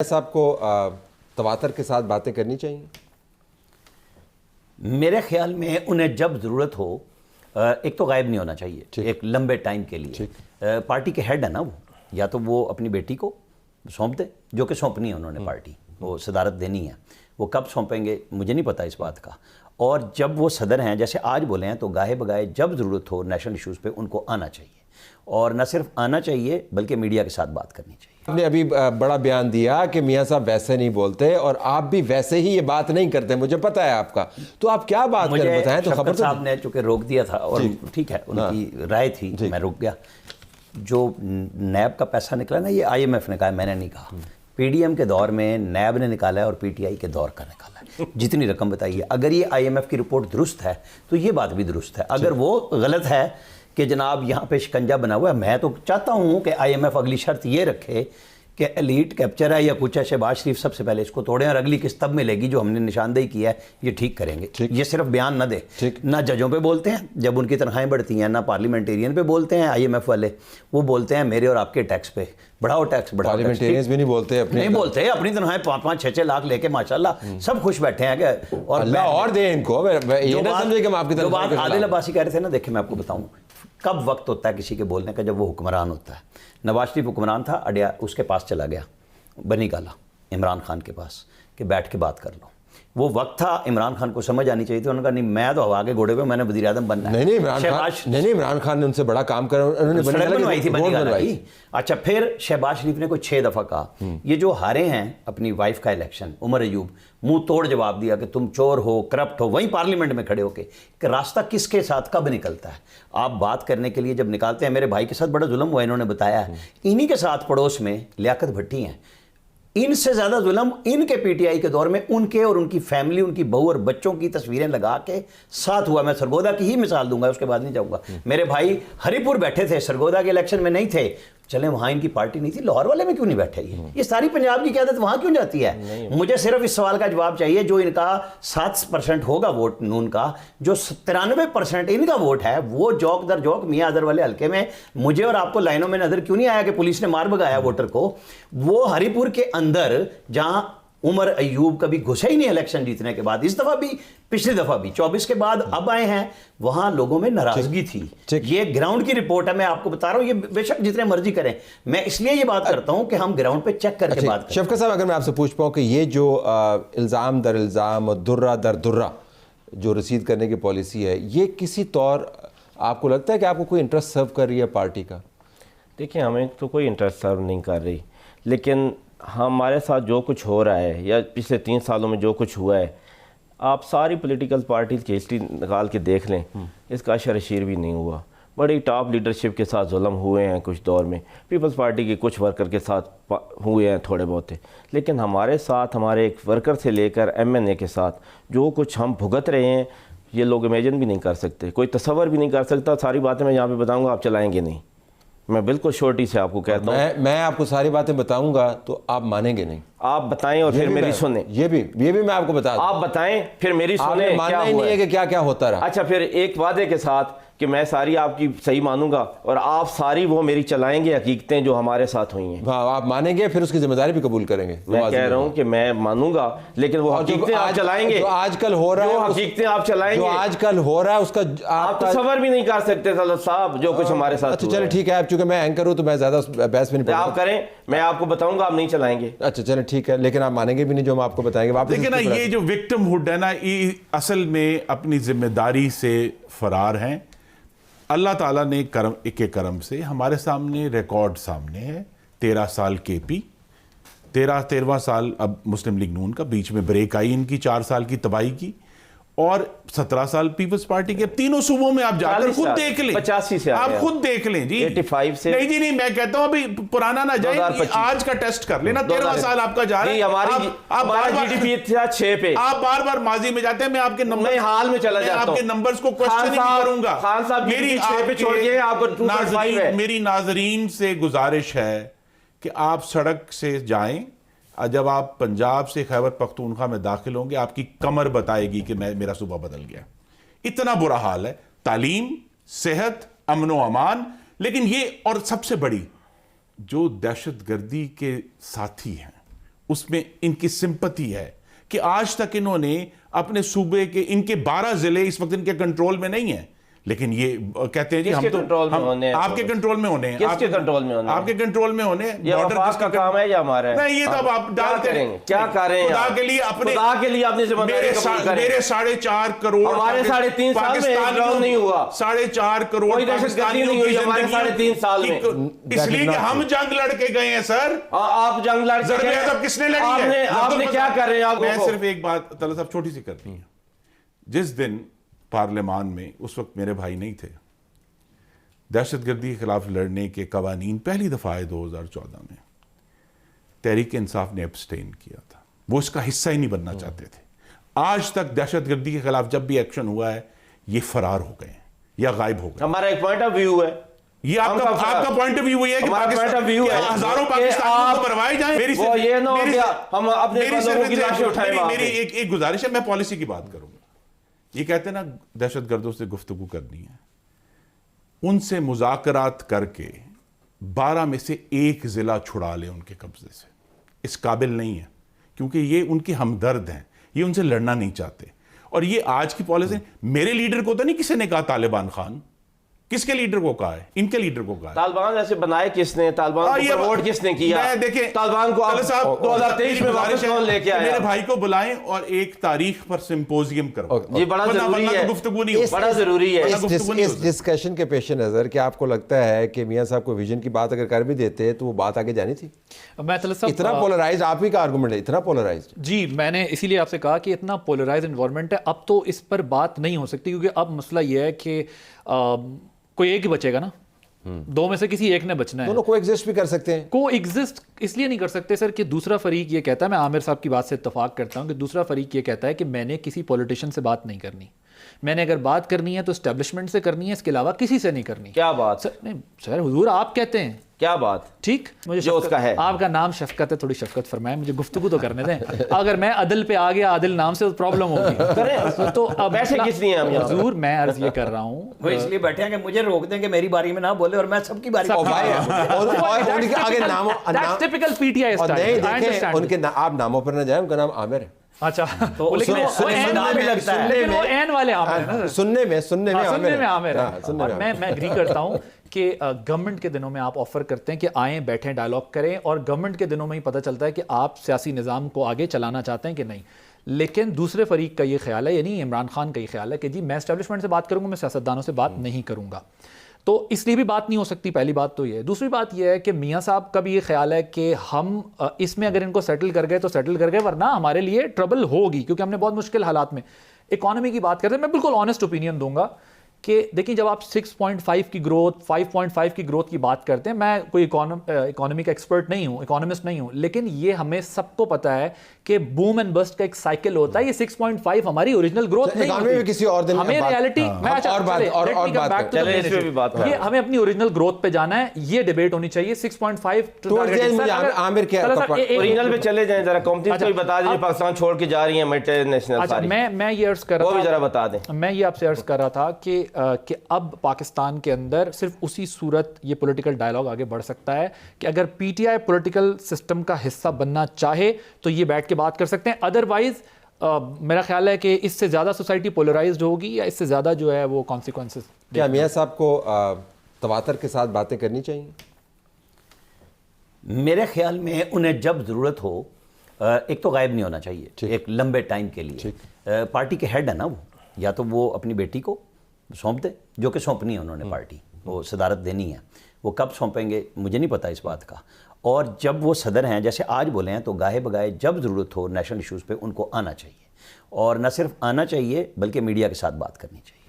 صاحب کو تواتر کے ساتھ باتیں کرنی چاہیے؟ میرے خیال میں انہیں جب ضرورت ہو ایک تو غائب نہیں ہونا چاہیے ایک لمبے ٹائم کے لیے. پارٹی کے ہیڈ ہے نا وہ، یا تو وہ اپنی بیٹی کو سونپ دے، جو کہ سونپنی ہے انہوں نے پارٹی، وہ صدارت دینی ہے. وہ کب سونپیں گے مجھے نہیں پتا اس بات کا. اور جب وہ صدر ہیں جیسے آج بولے ہیں تو گاہے بگائے جب ضرورت ہو نیشنل ایشوز پہ ان کو آنا چاہیے، اور نہ صرف آنا چاہیے بلکہ میڈیا کے ساتھ بات کرنی چاہیے. آپ نے ابھی بڑا بیان دیا کہ میاں صاحب ویسے نہیں بولتے اور آپ بھی ویسے ہی یہ بات نہیں کرتے، مجھے پتہ ہے آپ کا، تو آپ کیا بات کریں بتائیں تو. خبر صاحب نے چونکہ روک دیا تھا اور ٹھیک ہے ان کی رائے تھی، میں رک گیا. جو نیب کا پیسہ نکلا نا، یہ آئی ایم ایف نے کہا، میں نے نہیں کہا. پی ڈی ایم کے دور میں نیب نے نکالا ہے اور پی ٹی آئی کے دور کا نکالا ہے. جتنی رقم بتائی ہے، اگر یہ آئی ایم ایف کی رپورٹ درست ہے تو یہ بات بھی درست ہے. اگر وہ غلط ہے کہ جناب یہاں پہ شکنجہ بنا ہوا ہے، میں تو چاہتا ہوں کہ آئی ایم ایف اگلی شرط یہ رکھے کہ ایلیٹ کیپچر ہے یا کچھ ہے، شہباز شریف سب سے پہلے اس کو توڑیں اور اگلی قسط تب ملے گی جو ہم نے نشاندہی کی ہے یہ ٹھیک کریں گے. یہ صرف بیان نہ دے. نہ ججوں پہ بولتے ہیں جب ان کی تنخواہیں بڑھتی ہیں، نہ پارلیمنٹیرین پہ بولتے ہیں آئی ایم ایف والے. وہ بولتے ہیں میرے اور آپ کے ٹیکس پہ بڑھاؤ ٹیکس بڑھاؤ. پارلیمنٹیرینز بھی نہیں بولتے، نہیں بولتے. اپنی تنخواہیں 5-6 لاکھ لے کے ماشاءاللہ سب خوش بیٹھے ہیں کہ اور اللہ اور دے ان کو. یہ نہ سمجھے کہ ہم آپ کی جو بات عادل عباسی کہہ رہے تھے نا، دیکھیں میں آپ کو بتاؤں کب وقت ہوتا ہے کسی کے بولنے کا، جب وہ حکمران ہوتا ہے. نواز شریف حکمران تھا، اڈیا اس کے پاس چلا گیا، بنی گالا عمران خان کے پاس کہ بیٹھ کے بات کر لو. وہ وقت تھا عمران خان کو سمجھ آنی چاہیے تھی. انہوں نے کہا نہیں میں تو ہوا کے گھوڑے پہ، میں نے وزیر اعظم بننا ہے. نہیں عمران خان نے ان سے بڑا کام کرا، انہوں نے سڑک بنوائی تھی بنی گالا کی. اچھا پھر شہباز شریف نے کوئی 6 دفعہ کہا. یہ جو ہارے ہیں اپنی وائف کا الیکشن، عمر ایوب، منہ توڑ جواب دیا کہ تم چور ہو، کرپٹ ہو، وہیں پارلیمنٹ میں کھڑے ہو کے کہ راستہ کس کے ساتھ کب نکلتا ہے. آپ بات کرنے کے لیے جب نکالتے ہیں، میرے بھائی کے ساتھ بڑا ظلم ہوا، انہوں نے بتایا ہے. انہی کے ساتھ پڑوس میں لیاقت بھٹی ہیں. ان سے زیادہ ظلم ان کے پی ٹی آئی کے دور میں ان کے اور ان کی فیملی، ان کی بہو اور بچوں کی تصویریں لگا کے ساتھ ہوا. میں سرگودا کی ہی مثال دوں گا، اس کے بعد نہیں جاؤں گا. میرے بھائی ہری پور بیٹھے تھے، سرگودا کے الیکشن میں نہیں تھے. چلیں وہاں ان کی پارٹی نہیں تھی، لاہور والے میں کیوں نہیں بیٹھے؟ یہ ساری پنجاب کی قیادت وہاں کیوں جاتی ہے؟ مجھے صرف اس سوال کا جواب چاہیے. جو ان کا 7% ہوگا ووٹ نون کا، جو 93% ان کا ووٹ ہے، وہ جوک در جوک میاں اظہر والے حلقے میں مجھے اور آپ کو لائنوں میں نظر کیوں نہیں آیا کہ پولیس نے مار بگایا ووٹر کو؟ وہ ہری پور کے اندر جہاں عمر ایوب کبھی گھسے ہی نہیں الیکشن جیتنے کے بعد، اس دفعہ بھی پچھلی دفعہ بھی 24 کے بعد اب آئے ہیں، وہاں لوگوں میں ناراضگی تھی. یہ گراؤنڈ کی رپورٹ ہے، میں آپ کو بتا رہا ہوں. یہ بے شک جتنے مرضی کریں، میں اس لیے یہ بات کرتا ہوں کہ ہم گراؤنڈ پہ چیک کر کے بات کریں. شفقت صاحب اگر میں آپ سے پوچھ پاؤں کہ یہ جو الزام در الزام اور درہ در درہ جو رسید کرنے کی پالیسی ہے، یہ کسی طور آپ کو لگتا ہے کہ آپ کو کوئی انٹرسٹ سرو کر رہی ہے پارٹی کا؟ دیکھیں ہمیں تو کوئی انٹرسٹ سرو نہیں کر رہی، لیکن ہمارے ساتھ جو کچھ ہو رہا ہے یا پچھلے 3 سالوں میں جو کچھ ہوا ہے، آپ ساری پولیٹیکل پارٹیز کی ہسٹری نکال کے دیکھ لیں، اس کا اشر اشیر بھی نہیں ہوا. بڑی ٹاپ لیڈرشپ کے ساتھ ظلم ہوئے ہیں کچھ دور میں، پیپلز پارٹی کے کچھ ورکر کے ساتھ ہوئے ہیں تھوڑے بہت، لیکن ہمارے ساتھ ہمارے ایک ورکر سے لے کر ایم این اے کے ساتھ جو کچھ ہم بھگت رہے ہیں، یہ لوگ امیجن بھی نہیں کر سکتے، کوئی تصور بھی نہیں کر سکتا. ساری باتیں میں یہاں پہ بتاؤں گا، آپ چلائیں گے نہیں. میں بالکل شورٹی سے آپ کو کہتا ہوں، میں آپ کو ساری باتیں بتاؤں گا تو آپ مانیں گے نہیں. آپ بتائیں اور پھر میری سنیں. یہ بھی میں آپ کو بتا دوں. آپ بتائیں پھر میری سنیں. ماننا ہی نہیں ہے کہ کیا کیا ہوتا رہا. اچھا پھر ایک وعدے کے ساتھ کہ میں ساری آپ کی صحیح مانوں گا اور آپ ساری وہ میری چلائیں گے حقیقتیں جو ہمارے ساتھ ہوئی ہیں. آپ مانیں گے، پھر اس کی ذمہ داری بھی قبول کریں گے. میں کہہ رہا ہوں کہ میں مانوں گا، لیکن وہ حقیقتیں آپ چلائیں گے. جو آج کل ہو رہا ہے، حقیقتیں آپ چلائیں گے. جو آج کل ہو رہا ہے اس کا آپ تصور بھی نہیں کر سکتے صاحب جو کچھ ہمارے ساتھ. اچھا چلے ٹھیک ہے، آپ چونکہ میں اینکر ہوں تو میں زیادہ بحث میں نہیں پڑھوں. آپ کریں، میں آپ کو بتاؤں گا، آپ نہیں چلائیں گے. اچھا چلے ٹھیک ہے، لیکن آپ مانیں گے بھی نہیں جو ہم آپ کو بتائیں گے. لیکن نا یہ جو وکٹم ہوڈ ہے نا، یہ اصل میں اپنی ذمہ داری سے فرار ہیں. اللہ تعالیٰ نے کرم سے ہمارے سامنے ریکارڈ سامنے ہے. 13 سال کے پی، 13واں سال اب مسلم لیگ نون کا، بیچ میں بریک آئی ان کی 4 سال کی تباہی کی، اور 17 سال پیپلز پارٹی کے. تینوں صوبوں میں آپ جا کر خود دیکھ لیں، 85 سے آپ خود دیکھ لیں. جی 85 سے نہیں میں کہتا ہوں ابھی پرانا نہ جائیں، آج کا ٹیسٹ کر لینا. 13واں سال آپ کا جا رہا ہے. ہمارا جی ڈی پی تھا 6 پہ. آپ بار بار ماضی میں جاتے ہیں. میں آپ کے نمبر حال میں چلا جاتا ہوں، آپ کے نمبرز کو کوشچن نہیں کروں گا. خان صاحب میری 6 پہ چھوڑ کے آپ کو 2.5 ہے. میری ناظرین سے گزارش ہے کہ آپ سڑک سے جائیں. جب آپ پنجاب سے خیبر پختونخوا میں داخل ہوں گے، آپ کی کمر بتائے گی کہ میرا صوبہ بدل گیا. اتنا برا حال ہے. تعلیم، صحت، امن و امان. لیکن یہ اور سب سے بڑی جو دہشت گردی کے ساتھی ہیں اس میں ان کی سمپتی ہے کہ آج تک انہوں نے اپنے صوبے کے ان کے 12 ضلع اس وقت ان کے کنٹرول میں نہیں ہیں، لیکن یہ کہتے ہیں جی ہم تو آپ کے کنٹرول میں ہونے ہیں، کس کے کنٹرول میں ہونے ہیں؟ آپ کے کنٹرول میں ہونے ہیں، یہ وفاق کا کام ہے یا ہمارا ہے؟ نہیں، یہ تو اب آپ ڈالتے ہیں کیا کریں خدا کے لیے اپنی ذمہ داری قبول کریں۔ میرے 4.5 کروڑ ہمارے 3.5 سال میں ایک ڈراؤن نہیں ہوا، 4.5 کروڑ کوئی دہشت گردی نہیں ہوئی ہمارے 3.5 سال میں، اس لیے کہ ہم جنگ لڑ کے گئے ہیں سر۔ آپ جنگ لڑ کے ضرب عضب کس نے لڑی ہے؟ آپ نے کیا کر رہے ہیں؟ میں صرف ایک بات طلعت صاحب چھوٹی سی کرنی ہے، جس دن پارلیمان میں اس وقت میرے بھائی نہیں تھے، دہشت گردی کے خلاف لڑنے کے قوانین پہلی دفعہ آئے 2014 میں، تحریک انصاف نے ایبسٹین کیا تھا، وہ اس کا حصہ ہی نہیں بننا چاہتے تھے۔ آج تک دہشت گردی کے خلاف جب بھی ایکشن ہوا ہے یہ فرار ہو گئے ہیں یا غائب ہو گئے۔ ہمارا ایک پوائنٹ آف ویو ہے، یہ آپ کا پوائنٹ آف ویو ہے کہ ہزاروں پاکستانیوں کو مروائے جائیں۔ میری ایک گزارش ہے، میں پالیسی کی بات کروں گا۔ یہ کہتے ہیں نا دہشت گردوں سے گفتگو کرنی ہے، ان سے مذاکرات کر کے 12 میں سے 1 ضلع چھڑا لیں ان کے قبضے سے، اس قابل نہیں ہے، کیونکہ یہ ان کے ہمدرد ہیں، یہ ان سے لڑنا نہیں چاہتے۔ اور یہ آج کی پالیسی، میرے لیڈر کو تو نہیں کسی نے کہا طالبان خان، کس کے لیڈر کو کہا ہے؟ ان کے لیڈر کو کہا ہے۔ طالبان ایسے بنائے کس نے؟ طالبان کو ووٹ کس نے کیا؟ دیکھیں طالبان کو 2023 میں واپس کون لے کے آیا؟ میرے بھائی کو بلائیں اور ایک تاریخ پر سمپوزیم کرو، یہ بڑا ضروری ہے، گفتگو نہیں بڑا ضروری ہے اس ڈسکشن کے پیش نظر کہ آپ کو لگتا ہے کہ میاں صاحب کو ویژن کی بات اگر کر بھی دیتے تو وہ بات آگے جانی تھی؟ اتنا پولرائز آپ ہی کا آرگومنٹ ہے، اتنا پولرائز؟ جی میں نے اسی لیے آپ سے کہا کہ اتنا پولرائز انوائرمنٹ ہے، اب تو اس پر بات نہیں ہو سکتی، کیونکہ اب مسئلہ یہ ہے کہ کوئی ایک ہی بچے گا نا، 2 میں سے کسی ایک نے بچنا ہے۔ دونوں کو ایگزسٹ بھی کر سکتے ہیں، کو ایگزسٹ اس لیے نہیں کر سکتے سر کہ دوسرا فریق یہ کہتا ہے، میں عامر صاحب کی بات سے اتفاق کرتا ہوں کہ دوسرا فریق یہ کہتا ہے کہ میں نے کسی پولیٹیشین سے بات نہیں کرنی، میں نے اگر بات کرنی ہے تو اسٹیبلشمنٹ سے کرنی ہے، اس کے علاوہ کسی سے نہیں کرنی۔ کیا بات؟ سر حضور آپ کہتے ہیں، کیا بات؟ ٹھیک، مجھے جو اس کا ہے، آپ کا نام شفقت ہے، تھوڑی شفقت فرمائیں، مجھے گفتگو تو کرنے دیں۔ اگر میں عدل پہ آ گیا، عادل نام سے پرابلم ہوگی تو اب بیٹھے کس لیے ہم؟ حضور میں عرض یہ کر رہا ہوں، وہ اس لیے بیٹھے ہیں کہ مجھے روک دیں کہ میری باری میں نہ بولے اور میں سب کی باری ان کے آپ ناموں پر نہ جائیں، ان کا نام عامر ہے۔ اچھا، سننے میں عامر ہے۔ میں اگری کرتا ہوں کہ گورنمنٹ کے دنوں میں آپ آفر کرتے ہیں کہ آئیں بیٹھیں ڈائلاگ کریں، اور گورنمنٹ کے دنوں میں ہی پتہ چلتا ہے کہ آپ سیاسی نظام کو آگے چلانا چاہتے ہیں کہ نہیں۔ لیکن دوسرے فریق کا یہ خیال ہے، یعنی عمران خان کا یہ خیال ہے کہ جی میں اسٹیبلشمنٹ سے بات کروں گا، میں سیاستدانوں سے بات نہیں کروں گا، تو اس لیے بھی بات نہیں ہو سکتی۔ پہلی بات تو یہ ہے۔ دوسری بات یہ ہے کہ میاں صاحب کا بھی یہ خیال ہے کہ ہم اس میں اگر ان کو سیٹل کر گئے تو سیٹل کر گئے، ورنہ ہمارے لیے ٹربل ہوگی، کیونکہ ہم نے بہت مشکل حالات میں اکانومی کی بات کرتے ہیں۔ میں بالکل آنیسٹ اوپینین دوں گا کہ دیکھیں جب آپ 6.5 کی گروتھ، 5.5 کی گروتھ کی بات کرتے ہیں، میں کوئی اکانومی کا ایکسپرٹ نہیں ہوں، اکانومسٹ نہیں ہوں، لیکن یہ ہمیں سب کو پتا ہے کہ بوم اینڈ بسٹ کا ایک سائیکل ہوتا ہے۔ یہ 6.5 ہماری اوریجنل گروتھ نہیں ہوتی، ہمیں ریالٹی یہ ہمیں اپنی اوریجنل گروتھ پہ جانا ہے، یہ ڈیبیٹ ہونی چاہیے۔ 6.5 اوریجنل پہ چلے جائیں ذرا، قومتی کو بتا دیجیے پاکستان چھوڑ کے جا رہی ہیں ملٹی نیشنل۔ میں یہ عرض کر رہا تھا، ذرا بتا دیں، میں یہ آپ سے عرض کر رہا تھا کہ اب پاکستان کے اندر صرف اسی صورت یہ پولیٹیکل ڈائلاگ آگے بڑھ سکتا ہے کہ اگر P T I political system کا حصہ بننا چاہے تو یہ بیٹھ کے بات کر سکتے ہیں، ادروائز میرا خیال ہے کہ اس سے زیادہ سوسائٹی پولرائزڈ ہوگی یا اس سے زیادہ جو ہے وہ کانسیکوینسز۔ کیا میاں صاحب کو تواتر کے ساتھ باتیں کرنی چاہیے؟ میرے خیال میں انہیں جب ضرورت ہو، ایک تو غائب نہیں ہونا چاہیے ایک لمبے ٹائم کے لیے۔ پارٹی کے ہیڈ ہے نا وہ، یا تو وہ اپنی بیٹی کو سونپ دے، جو کہ سونپنی ہے انہوں نے، پارٹی وہ صدارت دینی ہے، وہ کب سونپیں گے مجھے نہیں پتا اس بات کا۔ اور جب وہ صدر ہیں، جیسے آج بولے ہیں، تو گاہے بگائے جب ضرورت ہو نیشنل ایشوز پہ ان کو آنا چاہیے، اور نہ صرف آنا چاہیے بلکہ میڈیا کے ساتھ بات کرنی چاہیے۔